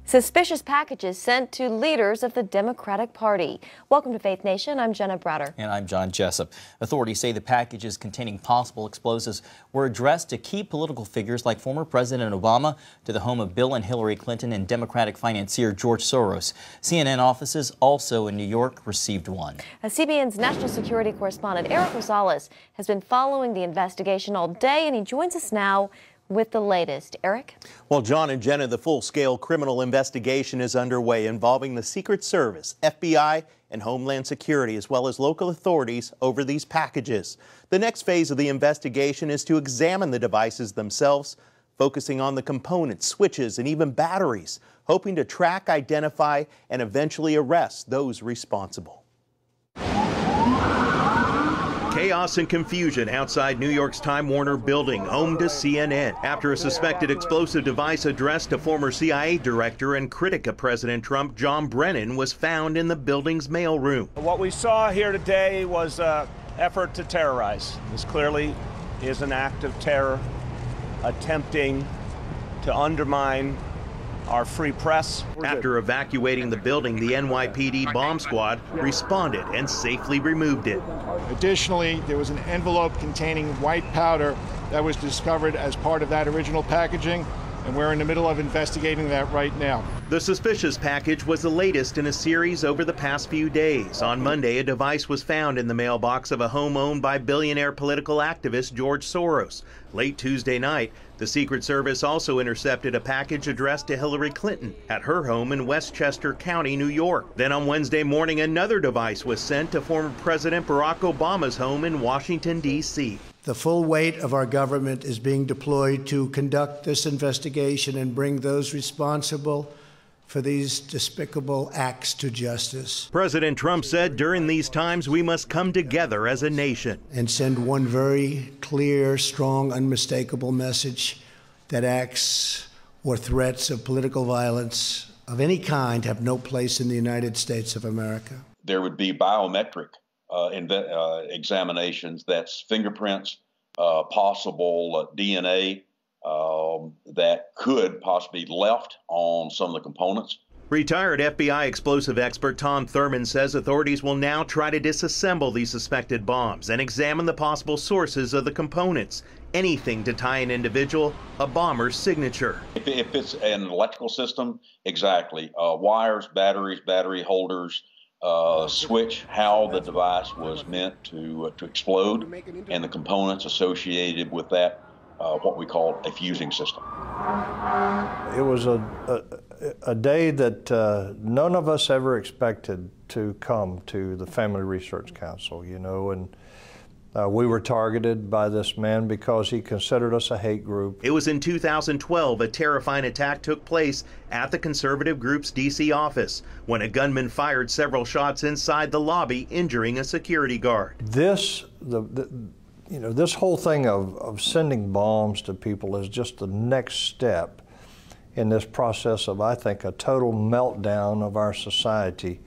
Suspicious packages sent to leaders of the Democratic Party. Welcome to Faith Nation. I'm Jenna Browder. And I'm John Jessup. Authorities say the packages containing possible explosives were addressed to key political figures like former President Obama, to the home of Bill and Hillary Clinton, and Democratic financier George Soros. CNN offices also in New York received one. CBN's national security correspondent Eric Rosales has been following the investigation all day, and he joins us now with the latest. Eric? Well, John and Jenna, the full-scale criminal investigation is underway involving the Secret Service, FBI, and Homeland Security, as well as local authorities over these packages. The next phase of the investigation is to examine the devices themselves, focusing on the components, switches, and even batteries, hoping to track, identify, and eventually arrest those responsible. Chaos and confusion outside New York's Time Warner building, home to CNN, after a suspected explosive device addressed to former CIA director and critic of President Trump, John Brennan, was found in the building's mailroom. What we saw here today was an effort to terrorize. This clearly is an act of terror, attempting to undermine our free press. After evacuating the building, the NYPD bomb squad responded and safely removed it. Additionally, there was an envelope containing white powder that was discovered as part of that original packaging, and we're in the middle of investigating that right now. The suspicious package was the latest in a series over the past few days. On Monday, a device was found in the mailbox of a home owned by billionaire political activist George Soros. Late Tuesday night, the Secret Service also intercepted a package addressed to Hillary Clinton at her home in Westchester County, New York. Then on Wednesday morning, another device was sent to former President Barack Obama's home in Washington, D.C. The full weight of our government is being deployed to conduct this investigation and bring those responsible for these despicable acts to justice. President Trump said during these times we must come together as a nation and send one very clear, strong, unmistakable message that acts or threats of political violence of any kind have no place in the United States of America. There would be biometric examinations, that's fingerprints, possible DNA, that could possibly be left on some of the components. Retired FBI explosive expert Tom Thurman says authorities will now try to disassemble these suspected bombs and examine the possible sources of the components. Anything to tie an individual, a bomber's signature. If it's an electrical system, exactly. Wires, batteries, battery holders, switch, how the device was meant to explode, and the components associated with that, what we call a fusing system. It was a day that none of us ever expected to come to the Family Research Council, you know, and we were targeted by this man because he considered us a hate group. It was in 2012 a terrifying attack took place at the conservative group's D.C. office when a gunman fired several shots inside the lobby, injuring a security guard. This whole thing of sending bombs to people is just the next step in this process of, I think, a total meltdown of our society,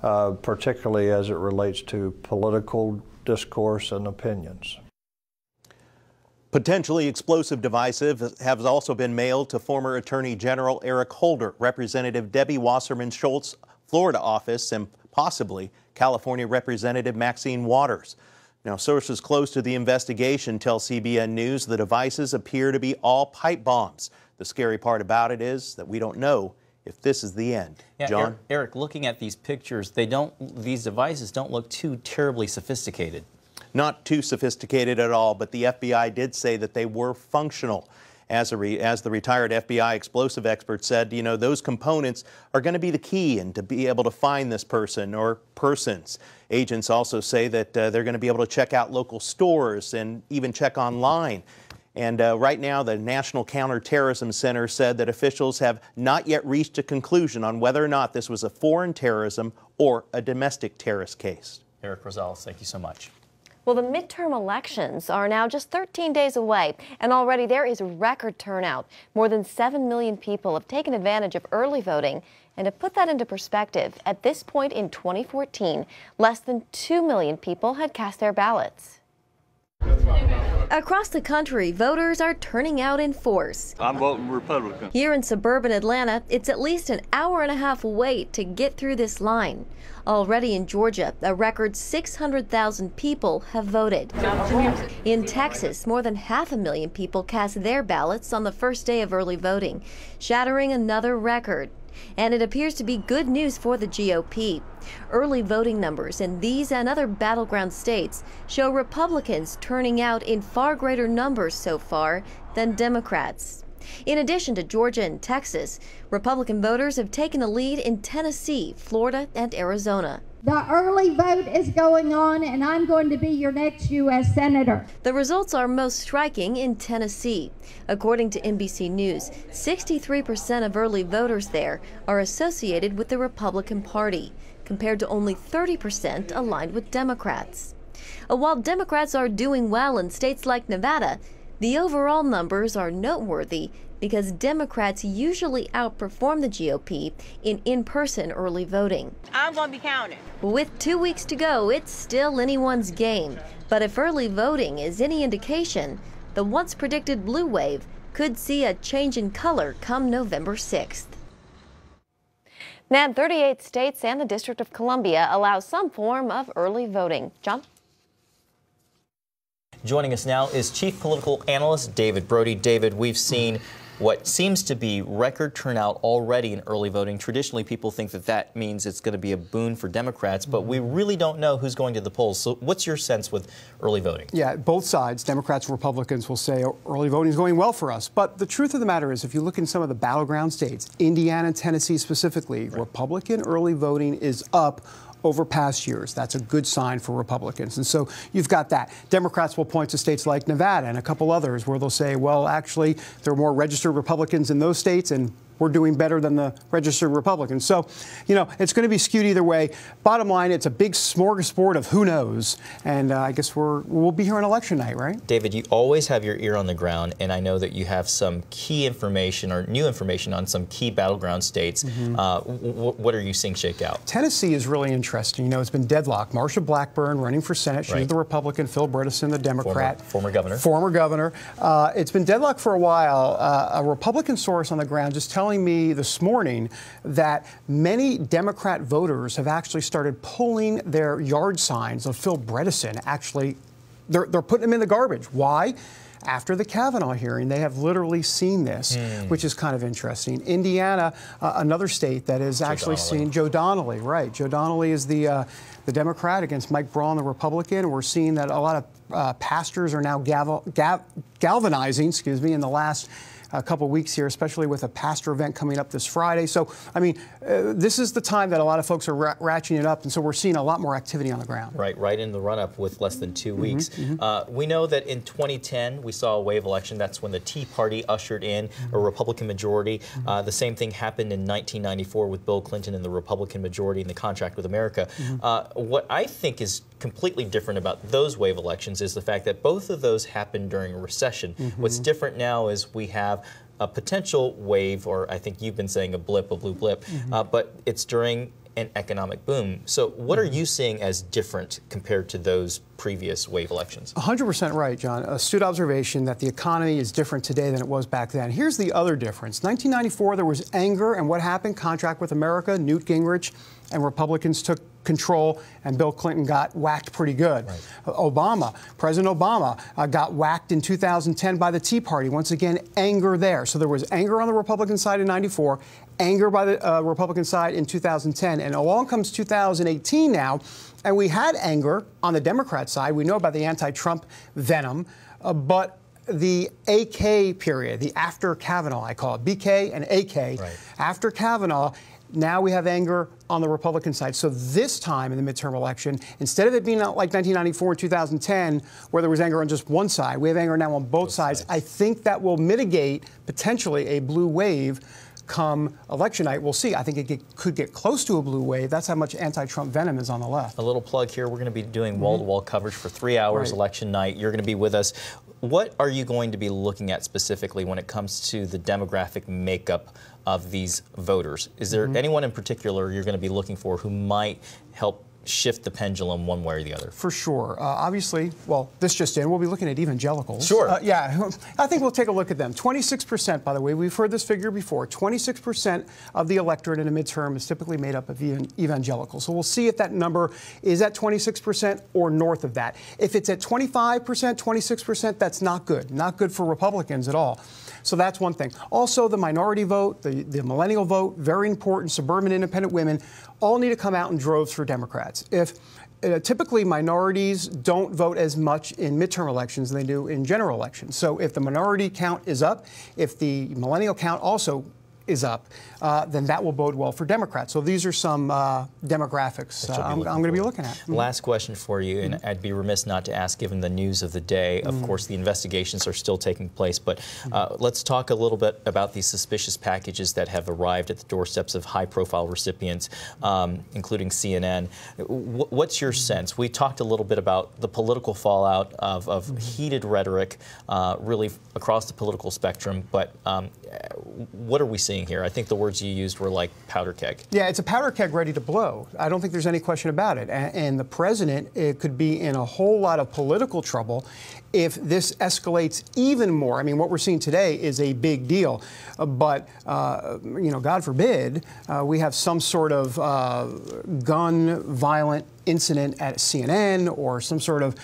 particularly as it relates to political discourse and opinions. Potentially explosive devices have also been mailed to former Attorney General Eric Holder, Representative Debbie Wasserman Schultz's Florida office, and possibly California Representative Maxine Waters. Now, sources close to the investigation tell CBN News the devices appear to be all pipe bombs. The scary part about it is that we don't know if this is the end. Yeah, John? Eric, looking at these pictures, these devices don't look too terribly sophisticated. Not too sophisticated at all, but the FBI did say that they were functional. As the retired FBI explosive expert said, you know, those components are going to be the key and to be able to find this person or persons. Agents also say that they're going to be able to check out local stores and even check online. And right now, the National Counterterrorism Center said that officials have not yet reached a conclusion on whether or not this was a foreign terrorism or a domestic terrorist case. Eric Rosales, thank you so much. Well, the midterm elections are now just 13 days away, and already there is record turnout. More than 7 million people have taken advantage of early voting. And to put that into perspective, at this point in 2014, less than 2 million people had cast their ballots. Across the country, voters are turning out in force. I'm voting Republican. Here in suburban Atlanta, it's at least an hour-and-a-half wait to get through this line. Already in Georgia, a record 600,000 people have voted. In Texas, more than 500,000 people cast their ballots on the first day of early voting, shattering another record. And it appears to be good news for the GOP. Early voting numbers in these and other battleground states show Republicans turning out in far greater numbers so far than Democrats. In addition to Georgia and Texas, Republican voters have taken a lead in Tennessee, Florida, and Arizona. The early vote is going on, and I'm going to be your next U.S. Senator. The results are most striking in Tennessee. According to NBC News, 63% of early voters there are associated with the Republican Party, compared to only 30% aligned with Democrats. While Democrats are doing well in states like Nevada, the overall numbers are noteworthy because Democrats usually outperform the GOP in in-person early voting. I'm going to be counted. With 2 weeks to go, it's still anyone's game. But if early voting is any indication, the once predicted blue wave could see a change in color come November 6th. Now, 38 states and the District of Columbia allow some form of early voting. John? Joining us now is Chief Political Analyst David Brody. David, we've seen what seems to be record turnout already in early voting. Traditionally, people think that that means it's going to be a boon for Democrats, but we really don't know who's going to the polls. So what's your sense with early voting? Yeah, both sides, Democrats and Republicans, will say early voting is going well for us. But the truth of the matter is, if you look in some of the battleground states, Indiana and Tennessee specifically, right, Republican early voting is up over past years. That's a good sign for Republicans. And so you've got that. Democrats will point to states like Nevada and a couple others where they'll say, well, actually, there are more registered Republicans in those states, and we're doing better than the registered Republicans. So, you know, it's going to be skewed either way. Bottom line, it's a big smorgasbord of who knows. And I guess we'll be here on election night, right? David, you always have your ear on the ground, and I know that you have some key information or new information on some key battleground states. What are you seeing shake out? Tennessee is really interesting. You know, it's been deadlocked. Marsha Blackburn running for Senate. She's the Republican. Phil Bredesen, the Democrat. Former governor. Former governor. It's been deadlocked for a while. A Republican source on the ground just telling me this morning that many Democrat voters have actually started pulling their yard signs of Phil Bredesen. Actually, they're putting them in the garbage. Why? After the Kavanaugh hearing, they have literally seen this, which is kind of interesting. Indiana, another state that is actually seen Joe Donnelly, right? Joe Donnelly is the Democrat against Mike Braun, the Republican. We're seeing that a lot of pastors are now galvanizing, in the last a couple of weeks here, especially with a pastor event coming up this Friday. So, I mean, this is the time that a lot of folks are ratcheting it up, and so we're seeing a lot more activity on the ground. Right in the run-up with less than 2 weeks. We know that in 2010, we saw a wave election. That's when the Tea Party ushered in a Republican majority. The same thing happened in 1994 with Bill Clinton and the Republican majority in the Contract with America. What I think is completely different about those wave elections is the fact that both of those happened during a recession. What's different now is we have a potential wave, or I think you've been saying a blip, a blue blip, but it's during an economic boom. So what are you seeing as different compared to those previous wave elections? 100% right, John. Astute observation that the economy is different today than it was back then. Here's the other difference. 1994, there was anger, and what happened? Contract with America, Newt Gingrich, and Republicans took control, and Bill Clinton got whacked pretty good. President Obama got whacked in 2010 by the Tea Party. Once again, anger there. So there was anger on the Republican side in 94, anger by the Republican side in 2010, and along comes 2018 now, and we had anger on the Democrat side. We know about the anti-Trump venom, but the AK period, the after Kavanaugh, I call it, BK and AK, after Kavanaugh, now we have anger on the Republican side. So this time in the midterm election, instead of it being like 1994 and 2010, where there was anger on just one side, we have anger now on both sides. I think that will mitigate potentially a blue wave come election night. We'll see. I think it could get close to a blue wave. That's how much anti-Trump venom is on the left. A little plug here. We're going to be doing wall-to-wall coverage for 3 hours election night. You're going to be with us. What are you going to be looking at specifically when it comes to the demographic makeup of these voters? Is there anyone in particular you're going to be looking for who might help shift the pendulum one way or the other? For sure. Obviously, well, this just in, we'll be looking at evangelicals. Sure. Yeah, I think we'll take a look at them. 26%, by the way, we've heard this figure before. 26% of the electorate in a midterm is typically made up of evangelicals. So we'll see if that number is at 26% or north of that. If it's at 25%, 26%, that's not good. Not good for Republicans at all. So that's one thing. Also, the minority vote, the millennial vote, very important. Suburban independent women all need to come out in droves for Democrats. If typically minorities don't vote as much in midterm elections than they do in general elections. So if the minority count is up, if the millennial count also is up, then that will bode well for Democrats. So these are some demographics I'm going to be looking at. Last question for you, and I'd be remiss not to ask, given the news of the day. Of course, the investigations are still taking place, but let's talk a little bit about these suspicious packages that have arrived at the doorsteps of high-profile recipients, including CNN. What's your sense? We talked a little bit about the political fallout of heated rhetoric, really across the political spectrum, but what are we seeing here? I think the words you used were like powder keg. Yeah, it's a powder keg ready to blow. I don't think there's any question about it. And the president could be in a whole lot of political trouble if this escalates even more. I mean, what we're seeing today is a big deal. But, you know, God forbid, we have some sort of gun violent incident at CNN or some sort of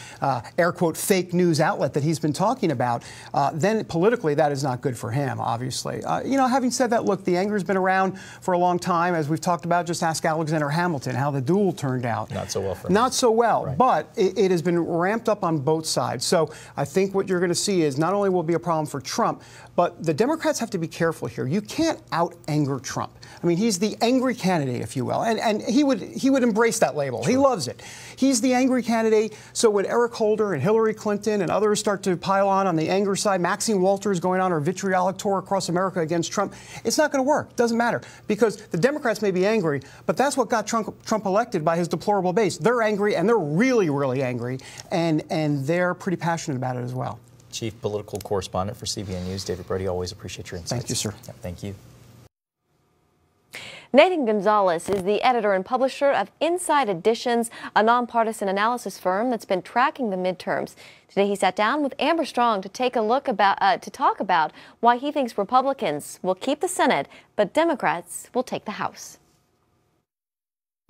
air quote fake news outlet that he's been talking about, then politically that is not good for him, obviously. You know, having said that, look, the anger's been around for a long time. As we've talked about, just ask Alexander Hamilton how the duel turned out. Not so well for him. Not so well, right. But it has been ramped up on both sides. So I think what you're going to see is not only will it be a problem for Trump, but the Democrats have to be careful here. You can't out-anger Trump. I mean, he's the angry candidate, if you will, and he would embrace that label. Sure. He loves it. He's the angry candidate. So when Eric Holder and Hillary Clinton and others start to pile on the anger side, Maxine Walters going on her vitriolic tour across America against Trump, it's not going to work. Doesn't matter, because the Democrats may be angry, but that's what got Trump elected by his deplorable base. They're angry, and they're really, really angry, and they're pretty passionate about it as well. Chief Political Correspondent for CBN News, David Brody, always appreciate your insights. Thank you, sir. Yeah, thank you. Nathan Gonzalez is the editor and publisher of Inside Editions, a nonpartisan analysis firm that's been tracking the midterms. Today he sat down with Amber Strong to talk about why he thinks Republicans will keep the Senate, but Democrats will take the House.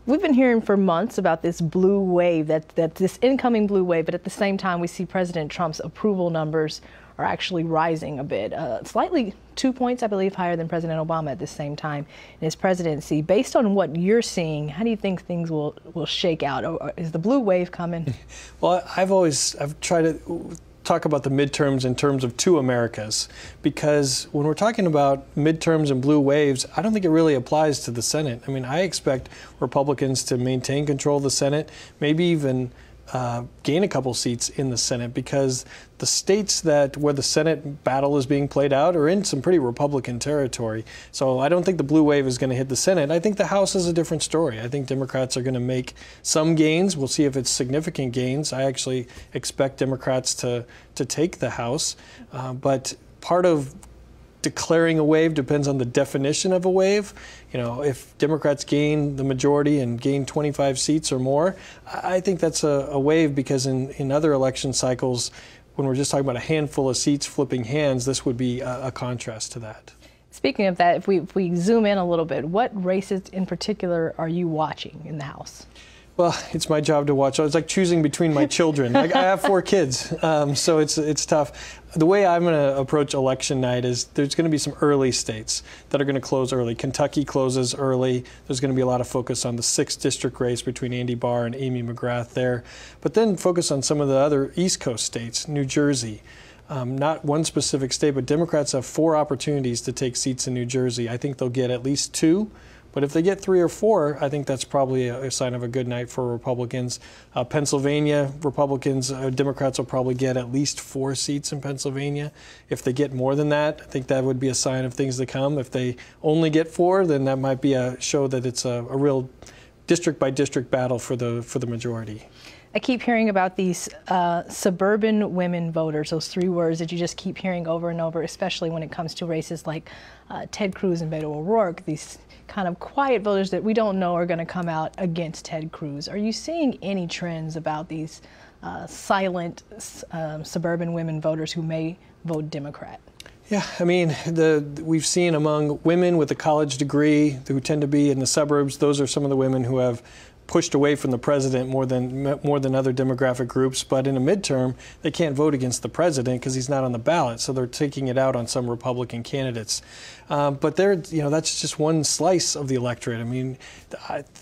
We've been hearing for months about this blue wave, that this incoming blue wave, but at the same time we see President Trump's approval numbers are actually rising a bit, slightly 2 points, I believe, higher than President Obama at the same time in his presidency. Based on what you're seeing, how do you think things will shake out? Or is the blue wave coming? Well, I've tried to talk about the midterms in terms of two Americas, because when we're talking about midterms and blue waves, I don't think it really applies to the Senate. I mean, I expect Republicans to maintain control of the Senate, maybe even gain a couple seats in the Senate, because the states where the Senate battle is being played out are in some pretty Republican territory. So I don't think the blue wave is going to hit the Senate. I think the House is a different story. I think Democrats are going to make some gains. We'll see if it's significant gains. I actually expect Democrats to take the House. But part of declaring a wave depends on the definition of a wave. You know, if Democrats gain the majority and gain 25 seats or more, I think that's a wave, because in other election cycles, when we're just talking about a handful of seats flipping hands, this would be a contrast to that. Speaking of that, if we zoom in a little bit, what races in particular are you watching in the House? Well, it's my job to watch. It's like choosing between my children. I have 4 kids, so it's tough. The way I'm going to approach election night is there's going to be some early states that are going to close early. Kentucky closes early. There's going to be a lot of focus on the 6th district race between Andy Barr and Amy McGrath there. But then focus on some of the other East Coast states, New Jersey. Not one specific state, but Democrats have 4 opportunities to take seats in New Jersey. I think they'll get at least 2. But if they get 3 or 4, I think that's probably a sign of a good night for Republicans. Pennsylvania, Democrats will probably get at least 4 seats in Pennsylvania. If they get more than that, I think that would be a sign of things to come. If they only get 4, then that might be a show that it's a real district by district battle for the majority. I keep hearing about these suburban women voters, those 3 words that you just keep hearing over and over, especially when it comes to races like Ted Cruz and Beto O'Rourke, these kind of quiet voters that we don't know are going to come out against Ted Cruz. Are you seeing any trends about these silent suburban women voters who may vote Democrat? Yeah, I mean, we've seen among women with a college degree who tend to be in the suburbs, those are some of the women who have pushed away from the president more than other demographic groups. But in a midterm, they can't vote against the president because he's not on the ballot, so they're taking it out on some Republican candidates. But that's just one slice of the electorate. I mean,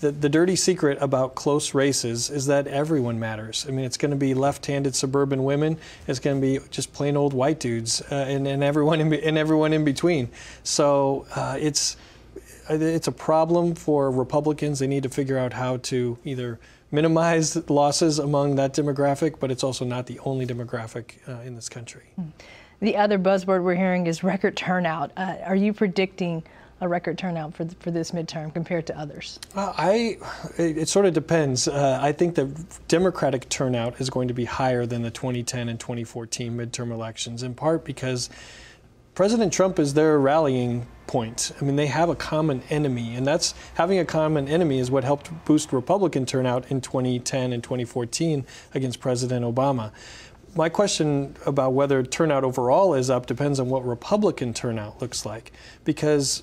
the dirty secret about close races is that everyone matters. I mean, it's going to be left-handed suburban women. It's going to be just plain old white dudes, and everyone in between. So it's a problem for Republicans. They need to figure out how to either minimize losses among that demographic, but it's also not the only demographic in this country. The other buzzword we're hearing is record turnout. Are you predicting a record turnout for this midterm compared to others? It sort of depends. I think the Democratic turnout is going to be higher than the 2010 and 2014 midterm elections, in part because President Trump is their rallying point. I mean, they have a common enemy, and having a common enemy is what helped boost Republican turnout in 2010 and 2014 against President Obama. My question about whether turnout overall is up depends on what Republican turnout looks like, because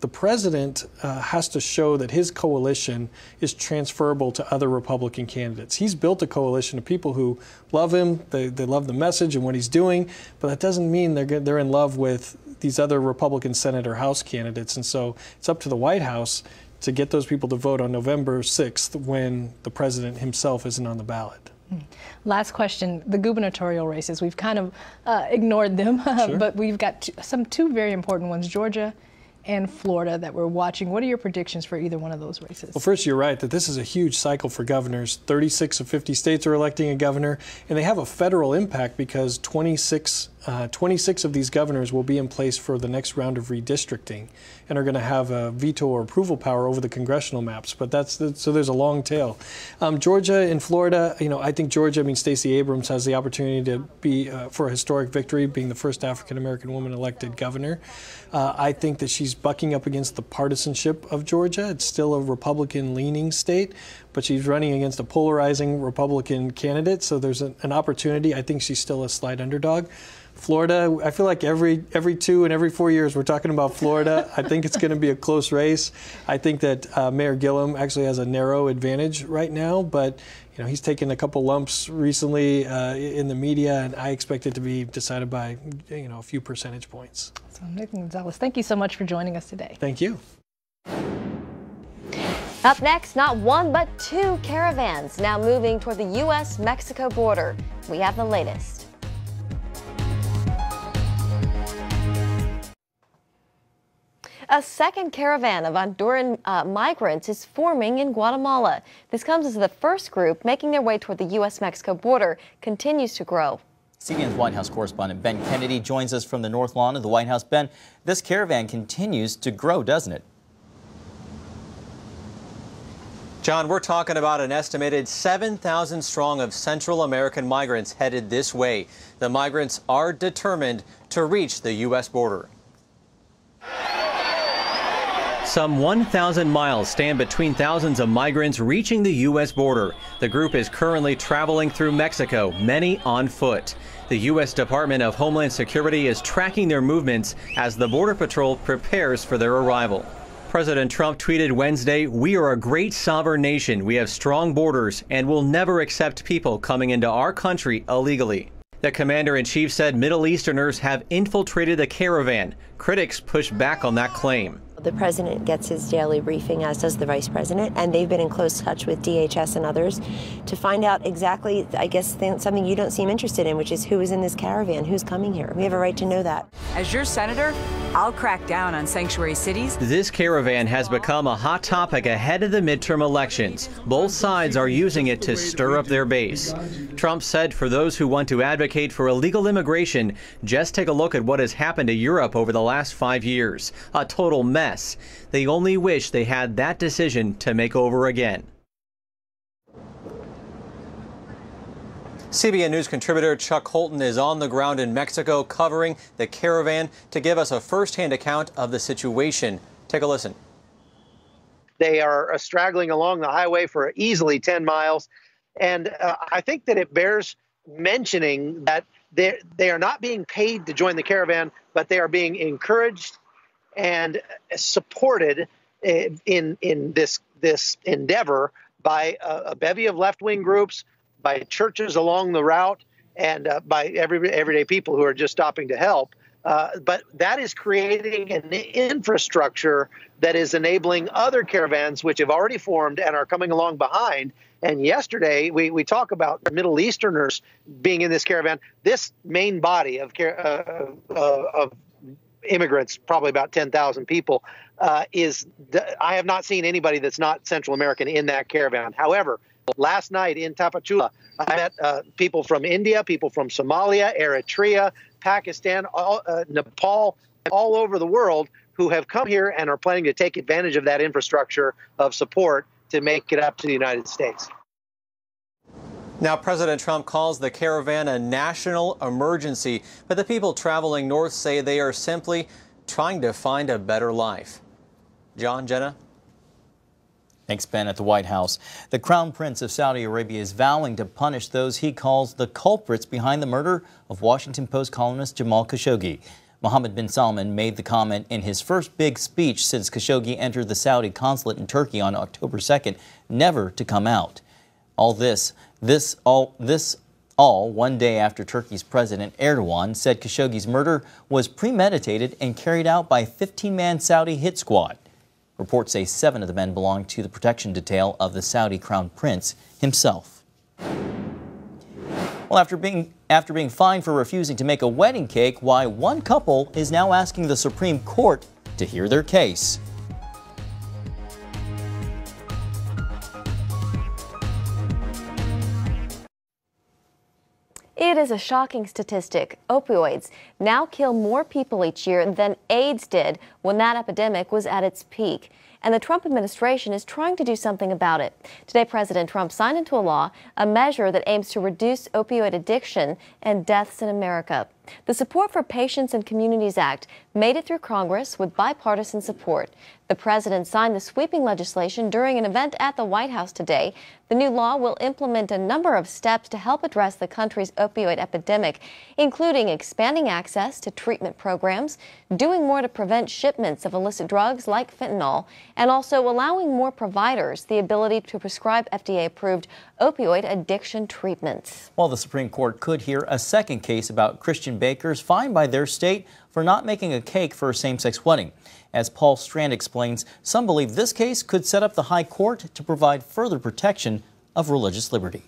the president has to show that his coalition is transferable to other Republican candidates. He's built a coalition of people who love him, they love the message and what he's doing, but that doesn't mean they're in love with these other Republican Senate or House candidates. And so it's up to the White House to get those people to vote on November 6th when the president himself isn't on the ballot. Last question, the gubernatorial races. We've kind of ignored them, Sure. but we've got two very important ones, Georgia and Florida, that we're watching. What are your predictions for either one of those races? Well, first, you're right that this is a huge cycle for governors. 36 of 50 states are electing a governor, and they have a federal impact because 26 of these governors will be in place for the next round of redistricting and are going to have a veto or approval power over the congressional maps. But so there's a long tail. Georgia and Florida, I think Georgia, Stacey Abrams has the opportunity to be for a historic victory, being the first African-American woman elected governor. I think that she's bucking up against the partisanship of Georgia. It's still a Republican-leaning state, but she's running against a polarizing Republican candidate, so there's an opportunity. I think she's still a slight underdog. Florida, I feel like every 2 and every 4 years we're talking about Florida. I think it's going to be a close race. I think that Mayor Gillum actually has a narrow advantage right now, but he's taken a couple lumps recently in the media, and I expect it to be decided by a few percentage points. So, Nick Gonzalez, thank you so much for joining us today. Thank you. Up next, not one but 2 caravans now moving toward the U.S.-Mexico border. We have the latest. A second caravan of Honduran migrants is forming in Guatemala. This comes as the first group making their way toward the U.S.-Mexico border continues to grow. CBN's White House correspondent Ben Kennedy joins us from the North Lawn of the White House. Ben, this caravan continues to grow, doesn't it? John, we're talking about an estimated 7,000 strong of Central American migrants headed this way. The migrants are determined to reach the U.S. border. Some 1,000 miles stand between thousands of migrants reaching the U.S. border. The group is currently traveling through Mexico, many on foot. The U.S. Department of Homeland Security is tracking their movements as the Border Patrol prepares for their arrival. President Trump tweeted Wednesday, "We are a great sovereign nation. We have strong borders and will never accept people coming into our country illegally." The commander-in-chief said Middle Easterners have infiltrated the caravan. Critics push back on that claim. The president gets his daily briefing, as does the vice president, and they've been in close touch with DHS and others to find out exactly, I guess, something you don't seem interested in, which is who is in this caravan, who's coming here. We have a right to know that. As your senator, I'll crack down on sanctuary cities. This caravan has become a hot topic ahead of the midterm elections. Both sides are using it to stir up their base. Trump said for those who want to advocate for illegal immigration, just take a look at what has happened to Europe over the last 5 years. A total mess. They only wish they had that decision to make over again. CBN News contributor Chuck Holton is on the ground in Mexico covering the caravan to give us a first-hand account of the situation. Take a listen. They are straggling along the highway for easily 10 miles. And I think that it bears mentioning that they are not being paid to join the caravan, but they are being encouraged and supported in this endeavor by a bevy of left-wing groups, by churches along the route, and by everyday people who are just stopping to help. But that is creating an infrastructure that is enabling other caravans which have already formed and are coming along behind. And yesterday, we talk about the Middle Easterners being in this caravan. This main body of immigrants, probably about 10,000 people, I have not seen anybody that's not Central American in that caravan. However, last night in Tapachula, I met people from India, people from Somalia, Eritrea, Pakistan, Nepal, all over the world who have come here and are planning to take advantage of that infrastructure of support to make it up to the United States. Now, President Trump calls the caravan a national emergency, but the people traveling north say they are simply trying to find a better life. John, Jenna? Thanks, Ben. At the White House, the Crown Prince of Saudi Arabia is vowing to punish those he calls the culprits behind the murder of Washington Post columnist Jamal Khashoggi. Mohammed bin Salman made the comment in his first big speech since Khashoggi entered the Saudi consulate in Turkey on October 2nd, never to come out. All this 1 day after Turkey's President Erdogan said Khashoggi's murder was premeditated and carried out by a 15-man Saudi hit squad. Reports say 7 of the men belonged to the protection detail of the Saudi Crown Prince himself. Well, after being fined for refusing to make a wedding cake, why one couple is now asking the Supreme Court to hear their case. It is a shocking statistic. Opioids now kill more people each year than AIDS did when that epidemic was at its peak. And the Trump administration is trying to do something about it. Today, President Trump signed into law a measure that aims to reduce opioid addiction and deaths in America. The Support for Patients and Communities Act made it through Congress with bipartisan support. The president signed the sweeping legislation during an event at the White House today. The new law will implement a number of steps to help address the country's opioid epidemic, including expanding access to treatment programs, doing more to prevent shipments of illicit drugs like fentanyl, and also allowing more providers the ability to prescribe FDA-approved opioid addiction treatments. Well, the Supreme Court could hear a second case about Christian bakers fined by their state for not making a cake for a same-sex wedding. As Paul Strand explains, some believe this case could set up the High Court to provide further protection of religious liberty.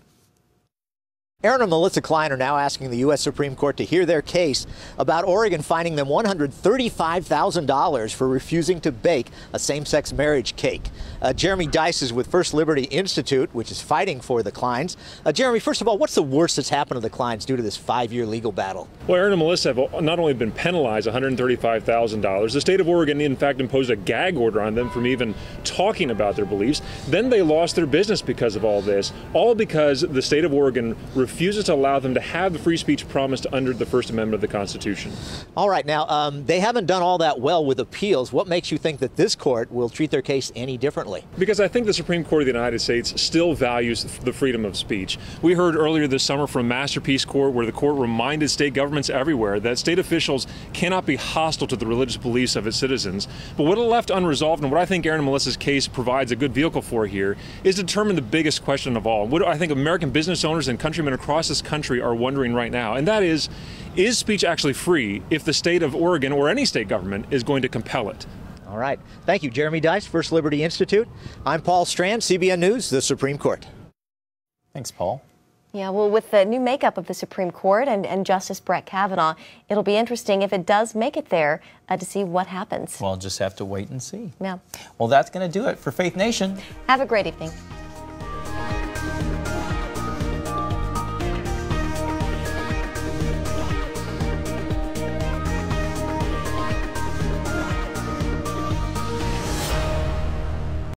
Aaron and Melissa Klein are now asking the U.S. Supreme Court to hear their case about Oregon fining them $135,000 for refusing to bake a same-sex marriage cake. Jeremy Dice is with First Liberty Institute, which is fighting for the Kleins. Jeremy, first of all, what's the worst that's happened to the Kleins due to this 5-year legal battle? Well, Aaron and Melissa have not only been penalized $135,000, the state of Oregon, in fact, imposed a gag order on them from even talking about their beliefs. Then they lost their business because of all this, all because the state of Oregon refuses to allow them to have the free speech promised under the First Amendment of the Constitution. All right. Now, they haven't done all that well with appeals. What makes you think that this court will treat their case any differently? Because I think the Supreme Court of the United States still values the freedom of speech. We heard earlier this summer from Masterpiece Court where the court reminded state governments everywhere that state officials cannot be hostile to the religious beliefs of its citizens. But what are left unresolved, and what I think Aaron and Melissa's case provides a good vehicle for here, is to determine the biggest question of all. What I think American business owners and countrymen across this country are wondering right now, and that is speech actually free if the state of Oregon or any state government is going to compel it? All right. Thank you, Jeremy Dice, First Liberty Institute. I'm Paul Strand, CBN News, the Supreme Court. Thanks, Paul. Yeah, well, with the new makeup of the Supreme Court and Justice Brett Kavanaugh, it'll be interesting if it does make it there to see what happens. Well, just have to wait and see. Yeah. Well, that's going to do it for Faith Nation. Have a great evening.